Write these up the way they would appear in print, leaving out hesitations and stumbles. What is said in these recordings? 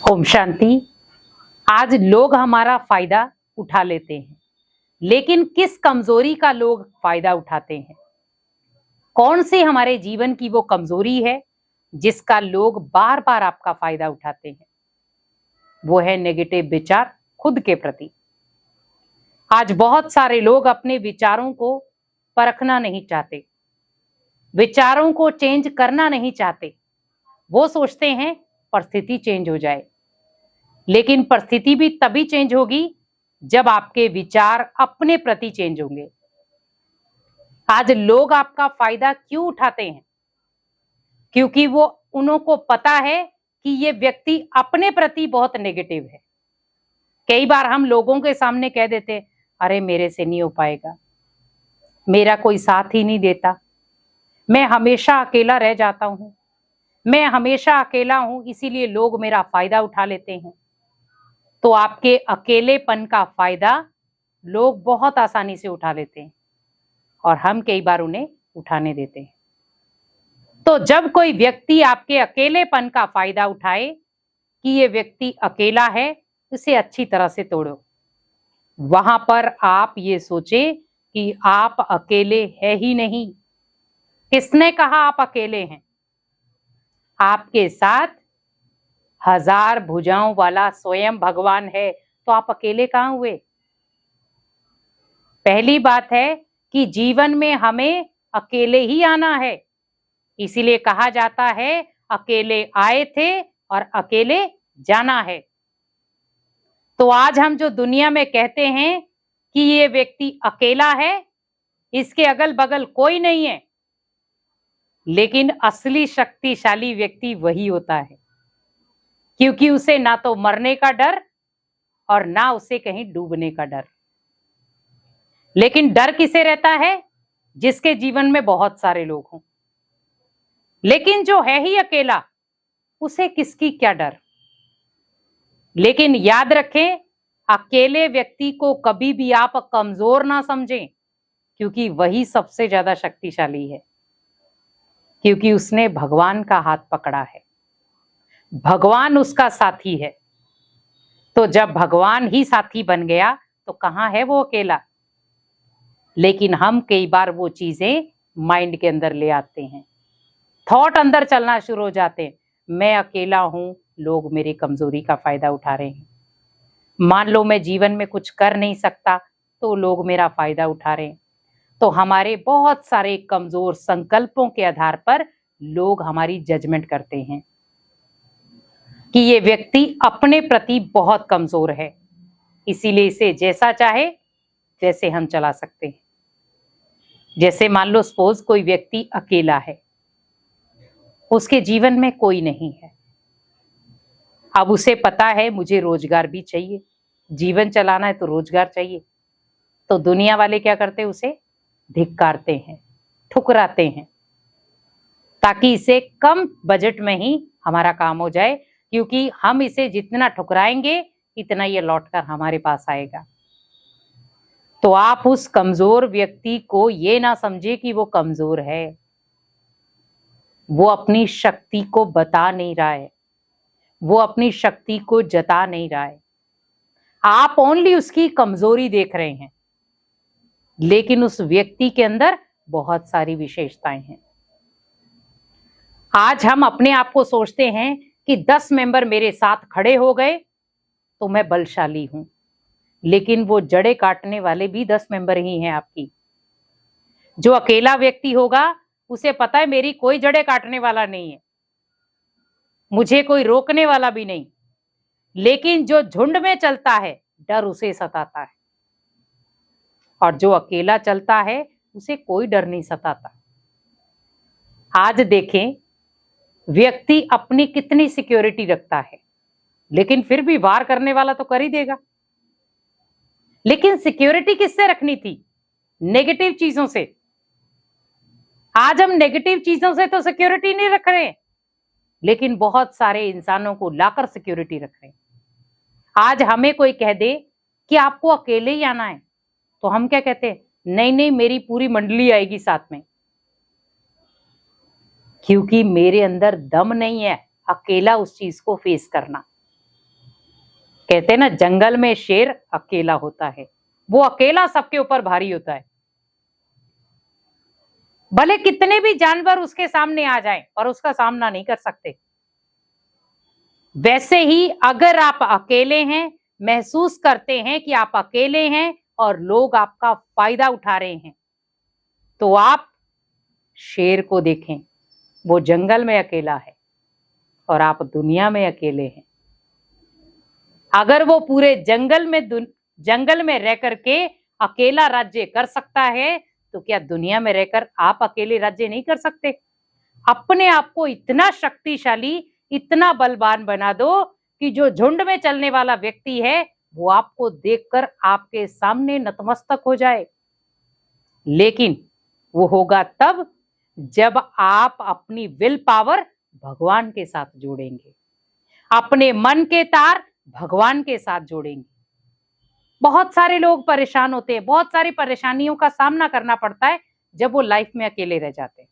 ओम शांति। आज लोग हमारा फायदा उठा लेते हैं, लेकिन किस कमजोरी का लोग फायदा उठाते हैं? कौन सी हमारे जीवन की वो कमजोरी है जिसका लोग बार बार आपका फायदा उठाते हैं? वो है नेगेटिव विचार खुद के प्रति। आज बहुत सारे लोग अपने विचारों को परखना नहीं चाहते, विचारों को चेंज करना नहीं चाहते। वो सोचते हैं परिस्थिति चेंज हो जाए, लेकिन परिस्थिति भी तभी चेंज होगी जब आपके विचार अपने प्रति चेंज होंगे। आज लोग आपका फायदा क्यों उठाते हैं? क्योंकि वो उनको पता है कि ये व्यक्ति अपने प्रति बहुत नेगेटिव है। कई बार हम लोगों के सामने कह देते, अरे मेरे से नहीं हो पाएगा, मेरा कोई साथ ही नहीं देता, मैं हमेशा अकेला रह जाता हूं, मैं हमेशा अकेला हूं, इसीलिए लोग मेरा फायदा उठा लेते हैं। तो आपके अकेलेपन का फायदा लोग बहुत आसानी से उठा लेते हैं और हम कई बार उन्हें उठाने देते हैं। तो जब कोई व्यक्ति आपके अकेलेपन का फायदा उठाए कि ये व्यक्ति अकेला है, उसे अच्छी तरह से तोड़ो। वहां पर आप ये सोचे कि आप अकेले है ही नहीं। किसने कहा आप अकेले हैं? आपके साथ 1000 भुजाओं वाला स्वयं भगवान है, तो आप अकेले कहां हुए? पहली बात है कि जीवन में हमें अकेले ही आना है, इसीलिए कहा जाता है अकेले आए थे और अकेले जाना है। तो आज हम जो दुनिया में कहते हैं कि ये व्यक्ति अकेला है, इसके अगल बगल कोई नहीं है, लेकिन असली शक्तिशाली व्यक्ति वही होता है, क्योंकि उसे ना तो मरने का डर और ना उसे कहीं डूबने का डर। लेकिन डर किसे रहता है? जिसके जीवन में बहुत सारे लोग हों। लेकिन जो है ही अकेला, उसे किसकी क्या डर? लेकिन याद रखें, अकेले व्यक्ति को कभी भी आप कमजोर ना समझें, क्योंकि वही सबसे ज्यादा शक्तिशाली है, क्योंकि उसने भगवान का हाथ पकड़ा है, भगवान उसका साथी है। तो जब भगवान ही साथी बन गया तो कहां है वो अकेला? लेकिन हम कई बार वो चीजें माइंड के अंदर ले आते हैं, थॉट अंदर चलना शुरू हो जाते हैं, मैं अकेला हूं, लोग मेरी कमजोरी का फायदा उठा रहे हैं। मान लो मैं जीवन में कुछ कर नहीं सकता तो लोग मेरा फायदा उठा रहे हैं। तो हमारे बहुत सारे कमजोर संकल्पों के आधार पर लोग हमारी जजमेंट करते हैं कि ये व्यक्ति अपने प्रति बहुत कमजोर है, इसीलिए इसे जैसा चाहे वैसे हम चला सकते हैं। जैसे मान लो सपोज कोई व्यक्ति अकेला है, उसके जीवन में कोई नहीं है। अब उसे पता है मुझे रोजगार भी चाहिए, जीवन चलाना है तो रोजगार चाहिए। तो दुनिया वाले क्या करते हैं? उसे धिक्कारते हैं, ठुकराते हैं, ताकि इसे कम बजट में ही हमारा काम हो जाए, क्योंकि हम इसे जितना ठुकराएंगे इतना ये लौटकर हमारे पास आएगा। तो आप उस कमजोर व्यक्ति को ये ना समझे कि वो कमजोर है, वो अपनी शक्ति को बता नहीं रहा है, वो अपनी शक्ति को जता नहीं रहा है। आप ओनली उसकी कमजोरी देख रहे हैं, लेकिन उस व्यक्ति के अंदर बहुत सारी विशेषताएं हैं। आज हम अपने आप को सोचते हैं कि 10 मेंबर मेरे साथ खड़े हो गए तो मैं बलशाली हूं, लेकिन वो जड़ें काटने वाले भी 10 मेंबर ही हैं आपकी। जो अकेला व्यक्ति होगा उसे पता है मेरी कोई जड़ें काटने वाला नहीं है, मुझे कोई रोकने वाला भी नहीं। लेकिन जो झुंड में चलता है डर उसे सताता है, और जो अकेला चलता है उसे कोई डर नहीं सताता। आज देखें, व्यक्ति अपनी कितनी सिक्योरिटी रखता है, लेकिन फिर भी वार करने वाला तो कर ही देगा। लेकिन सिक्योरिटी किससे रखनी थी? नेगेटिव चीजों से। आज हम नेगेटिव चीजों से तो सिक्योरिटी नहीं रख रहे, लेकिन बहुत सारे इंसानों को लाकर सिक्योरिटी रख रहे हैं। आज हमें कोई कह दे कि आपको अकेले ही आना है, तो हम क्या कहते हैं? नहीं नहीं, मेरी पूरी मंडली आएगी साथ में, क्योंकि मेरे अंदर दम नहीं है अकेला उस चीज को फेस करना। कहते हैं ना, जंगल में शेर अकेला होता है, वो अकेला सबके ऊपर भारी होता है। भले कितने भी जानवर उसके सामने आ जाएं और उसका सामना नहीं कर सकते। वैसे ही अगर आप अकेले हैं, महसूस करते हैं कि आप अकेले हैं और लोग आपका फायदा उठा रहे हैं, तो आप शेर को देखें, वो जंगल में अकेला है और आप दुनिया में अकेले हैं। अगर वो पूरे जंगल में रह करके अकेला राज्य कर सकता है, तो क्या दुनिया में रहकर आप अकेले राज्य नहीं कर सकते? अपने आप को इतना शक्तिशाली, इतना बलवान बना दो कि जो झुंड में चलने वाला व्यक्ति है वो आपको देखकर आपके सामने नतमस्तक हो जाए। लेकिन वो होगा तब जब आप अपनी विल पावर भगवान के साथ जोड़ेंगे, अपने मन के तार भगवान के साथ जोड़ेंगे। बहुत सारे लोग परेशान होते हैं, बहुत सारी परेशानियों का सामना करना पड़ता है जब वो लाइफ में अकेले रह जाते हैं।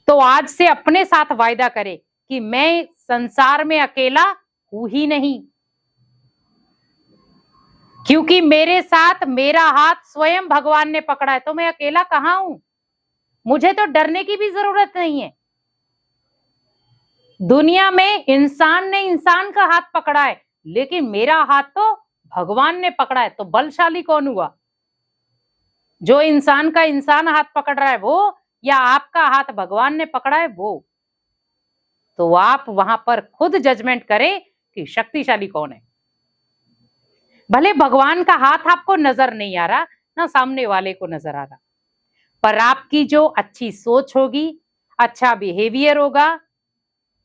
तो आज से अपने साथ वायदा करें कि मैं संसार में अकेला हूं ही नहीं, क्योंकि मेरे साथ मेरा हाथ स्वयं भगवान ने पकड़ा है, तो मैं अकेला कहां हूं। मुझे तो डरने की भी जरूरत नहीं है। दुनिया में इंसान ने इंसान का हाथ पकड़ा है, लेकिन मेरा हाथ तो भगवान ने पकड़ा है। तो बलशाली कौन हुआ, जो इंसान का इंसान हाथ पकड़ रहा है वो, या आपका हाथ भगवान ने पकड़ा है वो? तो आप वहां पर खुद जजमेंट करें कि शक्तिशाली कौन है। भले भगवान का हाथ आपको नजर नहीं आ रहा, ना सामने वाले को नजर आ रहा, पर आपकी जो अच्छी सोच होगी, अच्छा बिहेवियर होगा,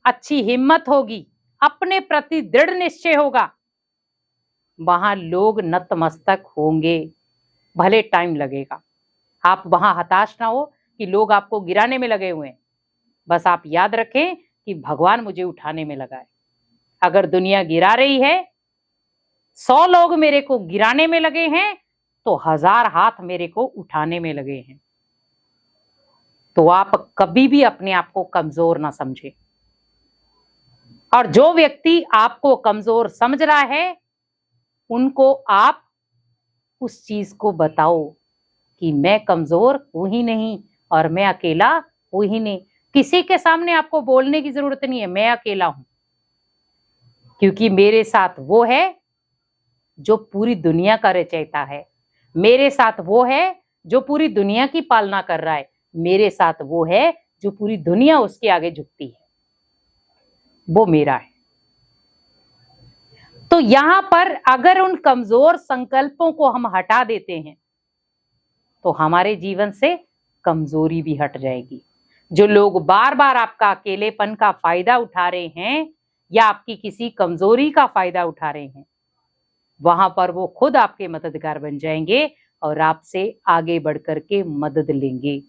अच्छी हिम्मत होगी, अपने प्रति दृढ़ निश्चय होगा, वहां लोग नतमस्तक होंगे। भले टाइम लगेगा, आप वहां हताश ना हो कि लोग आपको गिराने में लगे हुए हैं। बस आप याद रखें कि भगवान मुझे उठाने में लगा है। अगर दुनिया गिरा रही है, 100 लोग मेरे को गिराने में लगे हैं, तो 1000 हाथ मेरे को उठाने में लगे हैं। तो आप कभी भी अपने आप को कमजोर ना समझें। और जो व्यक्ति आपको कमजोर समझ रहा है, उनको आप उस चीज को बताओ कि मैं कमजोर हूं ही नहीं और मैं अकेला हूं ही नहीं। किसी के सामने आपको बोलने की जरूरत नहीं है मैं अकेला हूं, क्योंकि मेरे साथ वो है जो पूरी दुनिया का रचयिता है। मेरे साथ वो है जो पूरी दुनिया की पालना कर रहा है। मेरे साथ वो है जो पूरी दुनिया उसके आगे झुकती है, वो मेरा है। तो यहां पर अगर उन कमजोर संकल्पों को हम हटा देते हैं, तो हमारे जीवन से कमजोरी भी हट जाएगी। जो लोग बार बार आपका अकेलेपन का फायदा उठा रहे हैं या आपकी किसी कमजोरी का फायदा उठा रहे हैं, वहां पर वो खुद आपके मददगार बन जाएंगे और आपसे आगे बढ़कर के मदद लेंगे।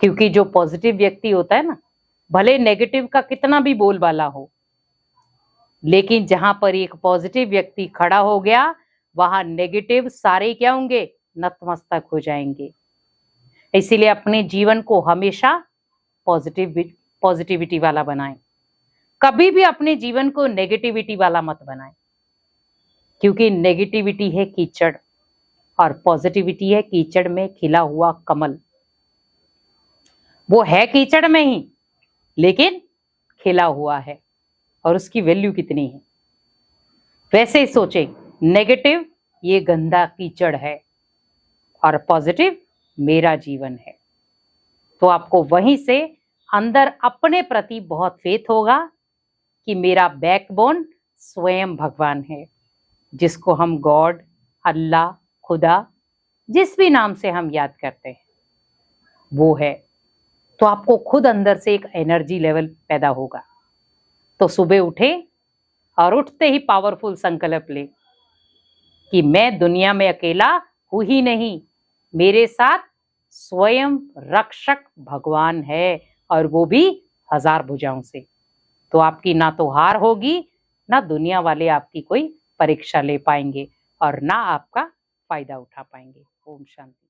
क्योंकि जो पॉजिटिव व्यक्ति होता है ना, भले नेगेटिव का कितना भी बोलबाला हो, लेकिन जहां पर एक पॉजिटिव व्यक्ति खड़ा हो गया, वहां नेगेटिव सारे क्या होंगे, नतमस्तक हो जाएंगे। इसीलिए अपने जीवन को हमेशा पॉजिटिविटी वाला बनाएं। कभी भी अपने जीवन को नेगेटिविटी वाला मत बनाएं, क्योंकि नेगेटिविटी है कीचड़ और पॉजिटिविटी है कीचड़ में खिला हुआ कमल। वो है कीचड़ में ही, लेकिन खिला हुआ है, और उसकी वैल्यू कितनी है। वैसे ही सोचें, नेगेटिव ये गंदा कीचड़ है और पॉजिटिव मेरा जीवन है। तो आपको वहीं से अंदर अपने प्रति बहुत फेथ होगा कि मेरा बैकबोन स्वयं भगवान है, जिसको हम गॉड, अल्लाह, खुदा, जिस भी नाम से हम याद करते हैं, वो है। तो आपको खुद अंदर से एक एनर्जी लेवल पैदा होगा। तो सुबह उठे और उठते ही पावरफुल संकल्प ले कि मैं दुनिया में अकेला हूं ही नहीं, मेरे साथ स्वयं रक्षक भगवान है, और वो भी 1000 भुजाओं से। तो आपकी ना तो हार होगी, ना दुनिया वाले आपकी कोई परीक्षा ले पाएंगे, और ना आपका फायदा उठा पाएंगे। ओम शांति।